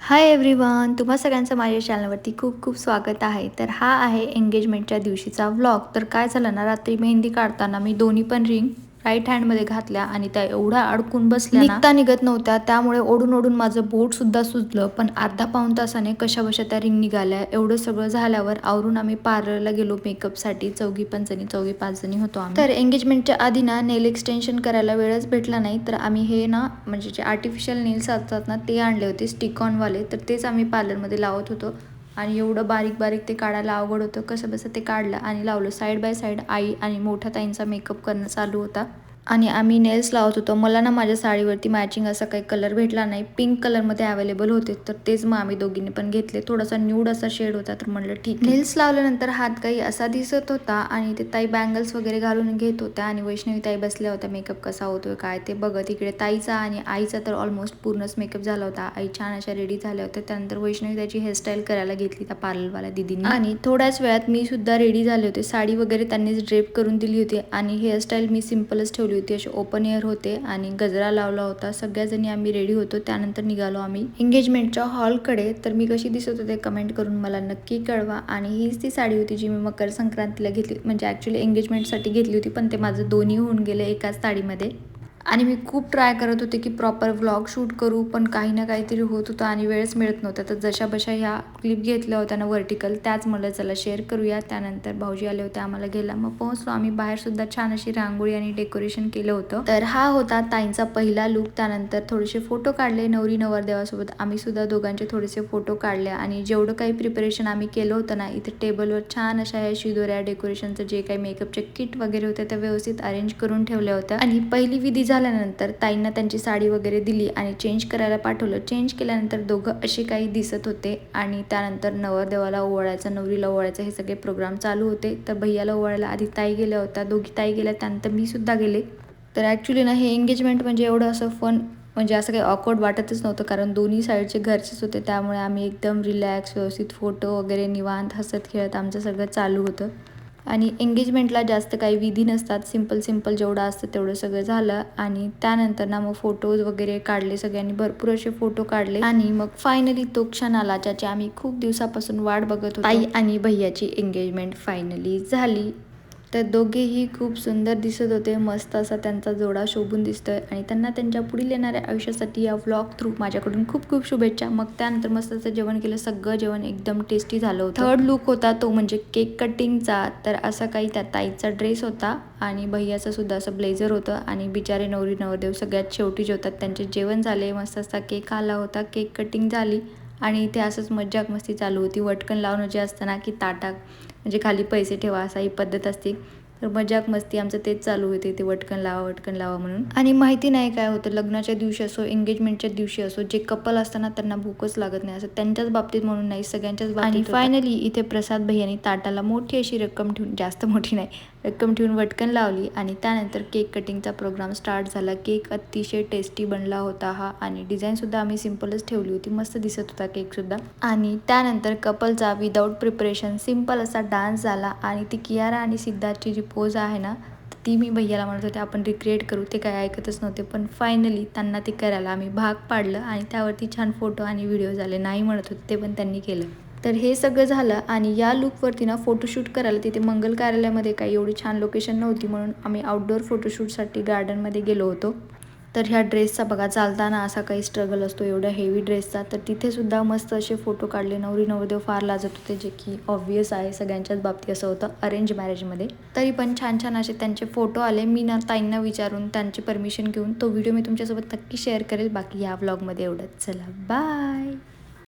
Hi everyone, तुम्हा सगळ्यांचं माझ्या चॅनलवरती खूप खूप स्वागत आहे. तर हा आहे एंगेजमेंटच्या दिवशीचा व्लॉग. तर काय झालं ना, रात्री मेहंदी काढताना मी दोन्ही पण रिंग राईट हँडमध्ये घातल्या आणि त्या एवढ्या अडकून बसल्या ना, निघता निघत नव्हत्या. त्यामुळे ओढून ओढून माझं बोटसुद्धा सुजलं. पण अर्धा पाऊण तासाने कशा बशा त्या रिंग निघाल्या. एवढं सगळं झाल्यावर आवरून आम्ही पार्लरला गेलो मेकअपसाठी. चौघी पाच जणी होतो आम्ही. तर एंगेजमेंटच्या आधी ना नेल एक्सटेन्शन करायला वेळच भेटला नाही. तर आम्ही हे ना म्हणजे जे आर्टिफिशियल नेल्स असतात ना ते आणले होते स्टिक ऑनवाले. तर तेच आम्ही पार्लरमध्ये लावत होतो आणि एवढं बारीक बारीक ते काढायला अवघड होतं. कसं बसं ते काढलं आणि लावलं. साईड बाय साईड आई आणि मोठ्या ताईंचा मेकअप करणं चालू होता आणि आम्ही नेल्स लावत होतो. मला ना माझ्या साडीवरती मॅचिंग असा काही कलर भेटला नाही. पिंक कलरमध्ये अवेलेबल होते तर तेच मग आम्ही दोघींनी पण घेतले. थोडासा न्यूड असा शेड होता तर म्हटलं ठीक. नेल्स लावल्यानंतर हात काही असा दिसत होता आणि ते ताई बँगल्स वगैरे घालून घेत होत्या आणि वैष्णवी ताई बसल्या होत्या मेकअप कसा होतोय काय ते बघत. इकडे ताईचा आणि आईचा तर ऑलमोस्ट पूर्णच मेकअप झाला होता. आई छान अशा रेडी झाल्या होत्या. त्यानंतर वैष्णवी त्याची हेअरस्टाईल करायला घेतली त्या पार्लरवाल्या दिदींनी आणि थोड्याच वेळात मी सुद्धा रेडी झाले होते. साडी वगैरे त्यांनीच ड्रेप करून दिली होती आणि हेअरस्टाईल मी सिम्पलच ठेवली होती. असे ओपन एअर होते आणि गजरा लावला होता. सगळ्याजणी आम्ही रेडी होतो. त्यानंतर निघालो आम्ही एंगेजमेंटच्या हॉलकडे. तर मी कशी दिसत होते कमेंट करून मला नक्की कळवा. आणि हीच ती साडी होती जी मी मकर संक्रांतीला घेतली, म्हणजे ॲक्च्युली एंगेजमेंटसाठी घेतली होती पण ते माझं दोन्ही होऊन गेलं एकाच साडीमध्ये. आणि मी खूप ट्राय करत होते की प्रॉपर व्लॉग शूट करू पण काही ना काहीतरी होत होतं आणि वेळच मिळत नव्हता. तर जशा बशा ह्या क्लिप घेतल्या होत्या ना व्हर्टिकल त्याच मला चला शेअर करूया. त्यानंतर भाऊजी आले होते आम्हाला घ्यायला. मग पोहोचलो आम्ही. बाहेर सुद्धा छान अशी रांगोळी आणि डेकोरेशन केलं होतं. तर हा होता ताईंचा पहिला लुक. त्यानंतर थोडेसे फोटो काढले नवरी नवरदेवासोबत. आम्ही सुद्धा दोघांचे थोडेसे फोटो काढले आणि जेवढं काही प्रिपरेशन आम्ही केलं होतं ना इथे टेबलवर छान अशा ह्या शिदोऱ्या डेकोरेशनचं जे काही मेकअपचे किट वगैरे होते त्या व्यवस्थित अरेंज करून ठेवल्या होत्या. आणि पहिली विधी झाल्यानंतर ताईंना त्यांची साडी वगैरे दिली आणि चेंज करायला पाठवलं. चेंज केल्यानंतर दोघं असे काही दिसत होते आणि त्यानंतर नवरदेवाला ओवाळायचं नवरीला ओवाळायचं हे सगळे प्रोग्राम चालू होते. तर भैयाला ओवाळायला आधी ताई गेल्या होत्या. दोघी ताई गेल्या त्यानंतर मी सुद्धा गेले. तर ॲक्च्युली ना हे एंगेजमेंट म्हणजे एवढं असं फन म्हणजे असं काही ऑकवर्ड वाटतच नव्हतं कारण दोन्ही साईडचे घरचेच होते. त्यामुळे आम्ही एकदम रिलॅक्स व्यवस्थित फोटो वगैरे निवांत हसत खेळत आमचं सगळं चालू होतं. आणि एंगेजमेंटला जास्त काही विधी नसतात. सिंपल जेवढं असतं तेवढं सगळं झालं आणि त्यानंतर ना मग फोटोज वगैरे काढले. सगळ्यांनी भरपूर असे फोटो काढले आणि मग फायनली तो क्षण आला ज्याची आम्ही खूप दिवसापासून वाट बघत होतो. ताई आणि भैयाची एंगेजमेंट फायनली झाली. तर दोघेही खूप सुंदर दिसत होते. मस्त असा त्यांचा जोडा शोभून दिसतोय आणि त्यांना त्यांच्या पुढील येणाऱ्या आयुष्यासाठी या व्लॉग थ्रू माझ्याकडून खूप खूप शुभेच्छा. मग त्यानंतर मस्त असं जेवण केलं. सगळं जेवण एकदम टेस्टी झालं होतं. थर्ड लुक होता तो म्हणजे केक कटिंगचा. तर असा काही त्या ताईचा ड्रेस होता आणि भैयाचं सुद्धा असं ब्लेझर होतं आणि बिचारे नवरी नवरदेव सगळ्यात शेवटी जेवतात. त्यांचे जेवण झाले. मस्त असा केक आला होता. केक कटिंग झाली आणि इथे असंच मज्जाक मस्ती चालू होती. वटकन लावणं जे असतं ना की ताटात म्हणजे खाली पैसे ठेवा असा ही पद्धत असते. तर मजाक मस्ती आमचं तेच चालू होते. ते वटकन लावा म्हणून. आणि माहिती नाही काय होतं लग्नाच्या दिवशी असो एंगेजमेंटच्या दिवशी असो जे कपल असताना त्यांना भूकच लागत नाही. असं त्यांच्याच बाबतीत म्हणून नाही सगळ्यांच्याच बाबतीत. आणि फायनली इथे प्रसाद भैयानी ताटाला मोठी अशी रक्कम ठेवून, जास्त मोठी नाही रक्कम ठेवून वटकन लावली आणि त्यानंतर केक कटिंगचा प्रोग्राम स्टार्ट झाला. केक अतिशय टेस्टी बनला होता हा आणि डिझाईनसुद्धा आम्ही सिम्पलच ठेवली होती. मस्त दिसत होता केकसुद्धा. आणि त्यानंतर कपलचा विदाऊट प्रिपरेशन सिम्पल असा डान्स झाला आणि ती कियारा आणि सिद्धार्थची जी पोज आहे ना ती मी भैयाला म्हणत होते आपण रिक्रिएट करू. ते काय ऐकतच नव्हते पण फायनली त्यांना ते करायला आम्ही भाग पाडलं आणि त्यावरती छान फोटो आणि व्हिडिओ झाले. नाही म्हणत होते ते पण त्यांनी केलं. तर हे सगळं झालं आणि या लुकवरती ना फोटोशूट करायला तिथे मंगल कार्यालयामध्ये काही एवढी छान लोकेशन नव्हती म्हणून आम्ही आउटडोअर फोटोशूटसाठी गार्डनमध्ये गेलो होतो. तर ह्या ड्रेसचा बघा चालताना असा काही स्ट्रगल असतो एवढ्या हेवी ड्रेसचा. तर तिथे सुद्धा मस्त असे फोटो काढले. नवरी नवरदेव फार लाजत होते जे की ऑब्व्हियस आहे सगळ्यांच्याच बाबतीत असं होतं अरेंज मॅरेजमध्ये. तरी पण छान असे त्यांचे फोटो आले. मी ना ताईंना विचारून त्यांची परमिशन घेऊन तो व्हिडिओ मी तुमच्यासोबत नक्की शेअर करेल. बाकी या व्लॉगमध्ये एवढंच. चला बाय.